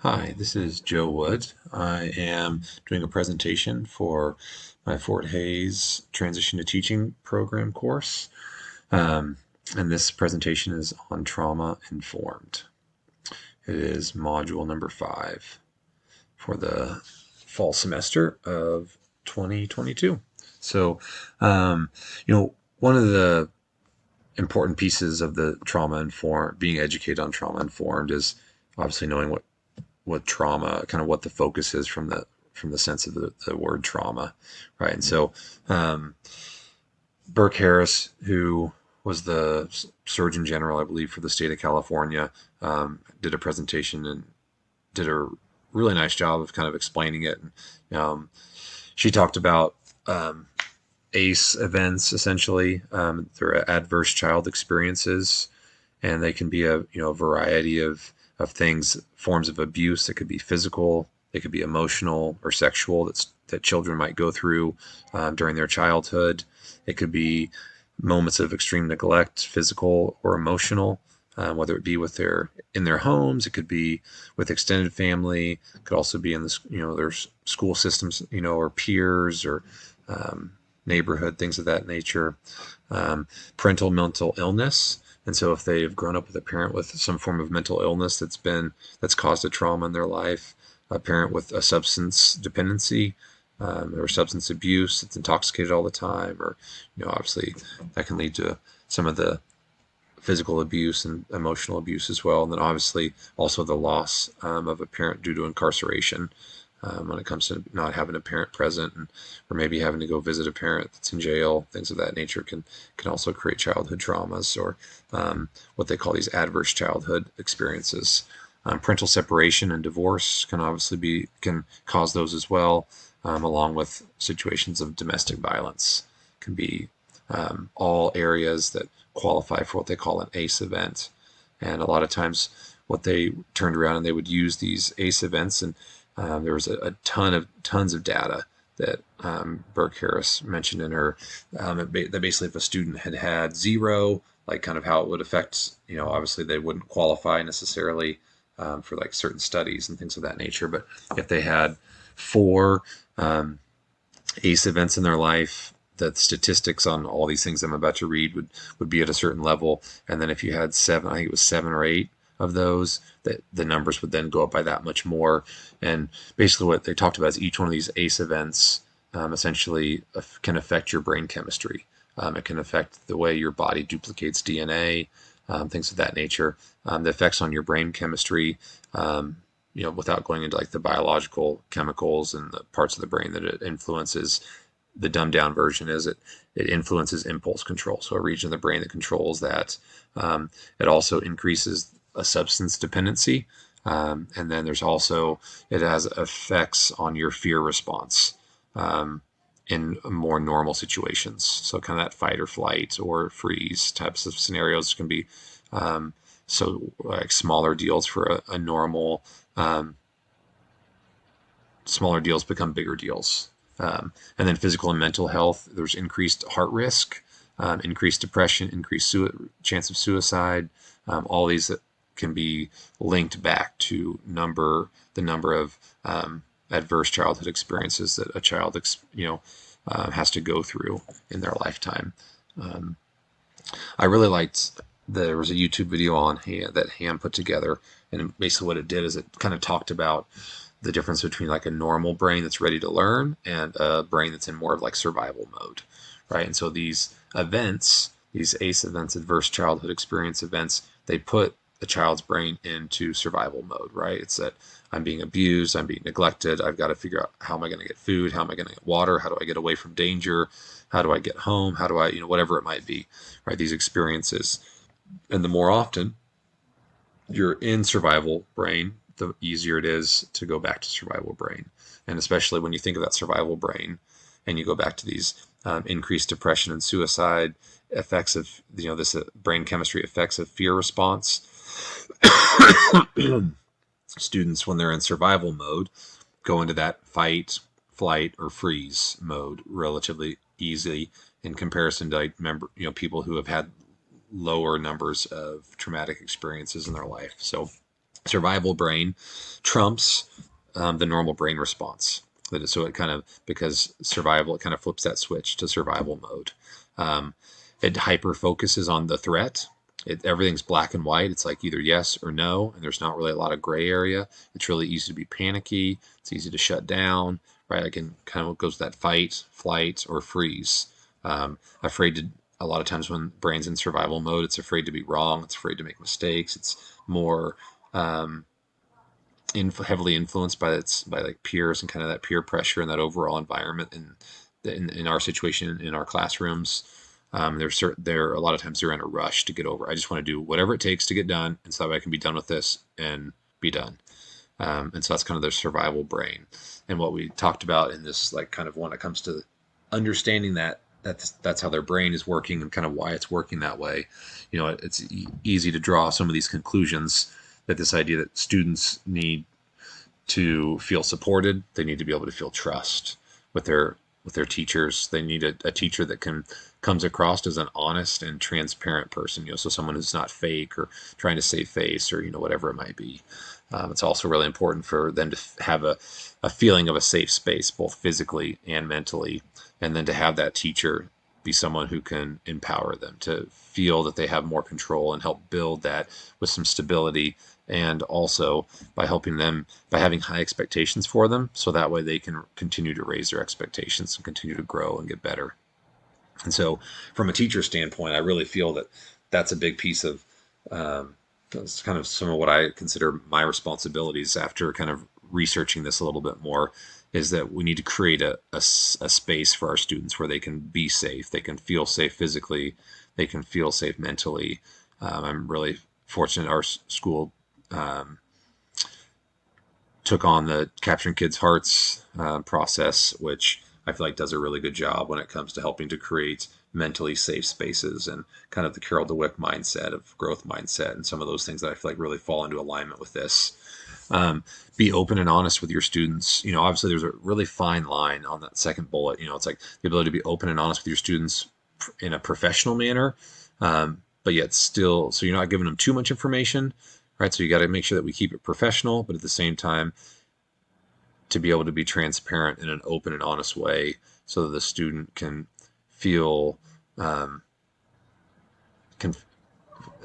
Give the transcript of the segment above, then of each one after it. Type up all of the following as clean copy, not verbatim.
Hi, this is Joe Wood. I am doing a presentation for my Fort Hayes Transition to Teaching program course. Um, and this presentation is on trauma informed. It is module number 5 for the fall semester of 2022. So, um, one of the important pieces of the trauma informed, being educated on trauma informed, is obviously knowing what trauma, kind of what the focus is from the sense of the word trauma, right? And so Burke Harris, who was the Surgeon General, I believe, for the state of California, did a presentation and did a really nice job of kind of explaining it. And, she talked about ACE events, essentially. They're adverse child experiences, and they can be a variety of things, forms of abuse. That could be physical, they could be emotional or sexual. That children might go through during their childhood. It could be moments of extreme neglect, physical or emotional, whether it be in their homes. It could be with extended family. It could also be in their school systems, or peers or neighborhood, things of that nature. Parental mental illness. And so if they've grown up with a parent with some form of mental illness that's caused a trauma in their life, a parent with a substance dependency, or substance abuse that's intoxicated all the time, or obviously that can lead to some of the physical abuse and emotional abuse as well. And then obviously also the loss of a parent due to incarceration, when it comes to not having a parent present, or maybe having to go visit a parent that's in jail. Things of that nature can also create childhood traumas, or what they call these adverse childhood experiences. Parental separation and divorce can cause those as well, along with situations of domestic violence. Can be all areas that qualify for what they call an ACE event. And a lot of times, what they turned around and they would use these ACE events, and there was a tons of data that Burke Harris mentioned in her. That basically, if a student had zero, like kind of how it would affect, obviously they wouldn't qualify necessarily for like certain studies and things of that nature. But if they had 4 ACE events in their life, the statistics on all these things I'm about to read would be at a certain level. And then if you had 7, I think it was 7 or 8 of those, that the numbers would then go up by that much more. And basically what they talked about is each one of these ACE events essentially can affect your brain chemistry. It can affect the way your body duplicates DNA, things of that nature. The effects on your brain chemistry, without going into like the biological chemicals and the parts of the brain that it influences. The dumbed down version is it influences impulse control. So a region of the brain that controls that. It also increases a substance dependency. And then it has effects on your fear response in more normal situations. So kind of that fight or flight or freeze types of scenarios can be so like smaller deals for a normal, smaller deals become bigger deals. And then physical and mental health, there's increased heart risk, increased depression, increased chance of suicide. All these that can be linked back to the number of adverse childhood experiences that a child, has to go through in their lifetime. I really liked, there was a YouTube video on that Ham put together, and basically what it did is it kind of talked about the difference between like a normal brain that's ready to learn and a brain that's in more of like survival mode, right? And so these events, these ACE events, adverse childhood experience events, they put the child's brain into survival mode, right? It's that I'm being abused, I'm being neglected, I've got to figure out how am I going to get food, how am I going to get water, how do I get away from danger, how do I get home, how do I, whatever it might be, right? These experiences. And the more often you're in survival brain, the easier it is to go back to survival brain. And especially when you think of that survival brain and you go back to these increased depression and suicide effects of, this brain chemistry effects of fear response. Students, when they're in survival mode, go into that fight, flight, or freeze mode relatively easily in comparison to people who have had lower numbers of traumatic experiences in their life. So survival brain trumps the normal brain response. So it kind of, because survival, it kind of flips that switch to survival mode. Um, it hyper focuses on the threat. Everything's black and white. It's like either yes or no, and there's not really a lot of gray area. It's really easy to be panicky. It's easy to shut down, right? Like in kind of what goes that fight, flight, or freeze. Afraid to, a lot of times when brain's in survival mode, it's afraid to be wrong. It's afraid to make mistakes. It's more um, heavily influenced by its by like peers and kind of that peer pressure and that overall environment. And in our situation in our classrooms, they're a lot of times they're in a rush to get over. I just want to do whatever it takes to get done, and so that I can be done with this and be done. And so that's kind of their survival brain. And what we talked about in this, like, kind of when it comes to understanding that that's how their brain is working and kind of why it's working that way. It's easy to draw some of these conclusions, that this idea that students need to feel supported, they need to be able to feel trust with their teachers. They need a teacher that comes across as an honest and transparent person. So someone who's not fake or trying to save face, or whatever it might be. It's also really important for them to have a feeling of a safe space, both physically and mentally, and then to have that teacher be someone who can empower them to feel that they have more control and help build that with some stability, and also by helping them by having high expectations for them, so that way they can continue to raise their expectations and continue to grow and get better. And so, from a teacher standpoint, I really feel that that's a big piece of that's kind of some of what I consider my responsibilities after kind of researching this a little bit more, is that we need to create a space for our students where they can be safe, they can feel safe physically, they can feel safe mentally. I'm really fortunate our school took on the Capturing Kids' Hearts process, which I feel like does a really good job when it comes to helping to create mentally safe spaces, and kind of the Carol DeWick mindset of growth mindset, and some of those things that I feel like really fall into alignment with this. Be open and honest with your students. Obviously there's a really fine line on that second bullet. It's like the ability to be open and honest with your students in a professional manner, but yet still, so you're not giving them too much information, right? So you got to make sure that we keep it professional, but at the same time, to be able to be transparent in an open and honest way, so that the student can feel, can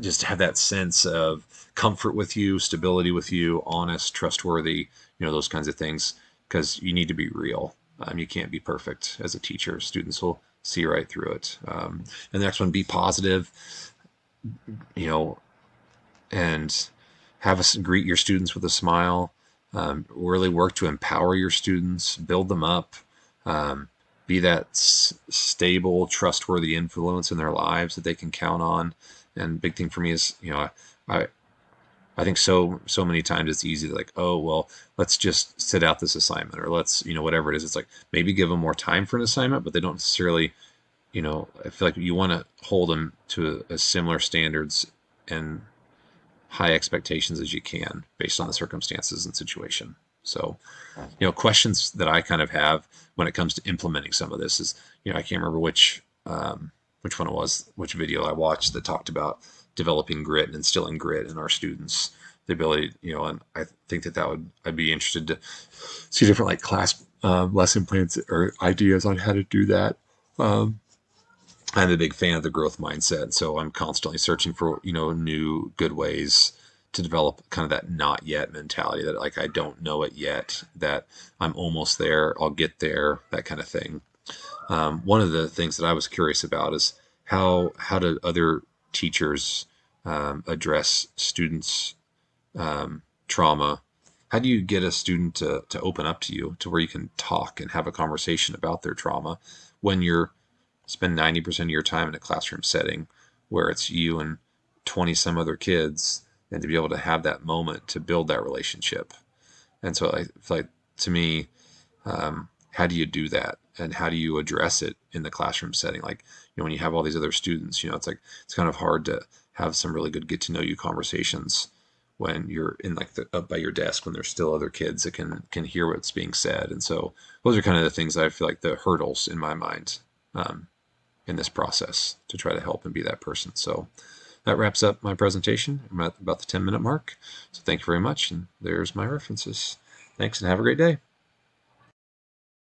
just have that sense of comfort with you, stability with you, honest, trustworthy, those kinds of things, because you need to be real. You can't be perfect as a teacher. Students will see right through it. And the next one, be positive, you know, and have us greet your students with a smile. Really work to empower your students, build them up, um, be that stable, trustworthy influence in their lives that they can count on. And big thing for me is, I I think so many times it's easy to, like, oh well, let's just sit out this assignment, or let's, whatever it is. It's like, maybe give them more time for an assignment, but they don't necessarily, I feel like you want to hold them to a similar standards and high expectations as you can based on the circumstances and situation. So, questions that I kind of have when it comes to implementing some of this is, I can't remember which one it was, which video I watched that talked about developing grit and instilling grit in our students, the ability, and I think I'd be interested to see different, like, class lesson plans or ideas on how to do that. Um, I'm a big fan of the growth mindset, so I'm constantly searching for, new good ways to develop kind of that not yet mentality, that, like, I don't know it yet, that I'm almost there, I'll get there, that kind of thing. One of the things that I was curious about is how do other teachers address students' trauma? How do you get a student to open up to you, to where you can talk and have a conversation about their trauma, when you're spend 90% of your time in a classroom setting where it's you and 20 some other kids, and to be able to have that moment to build that relationship? And so I feel like, to me, how do you do that, and how do you address it in the classroom setting? Like, when you have all these other students, it's like, it's kind of hard to have some really good get to know you conversations when you're in, like, up by your desk, when there's still other kids that can hear what's being said. And so those are kind of the things that I feel like the hurdles in my mind, in this process, to try to help and be that person. So that wraps up my presentation. I'm at about the 10-minute mark. So thank you very much. And there's my references. Thanks and have a great day.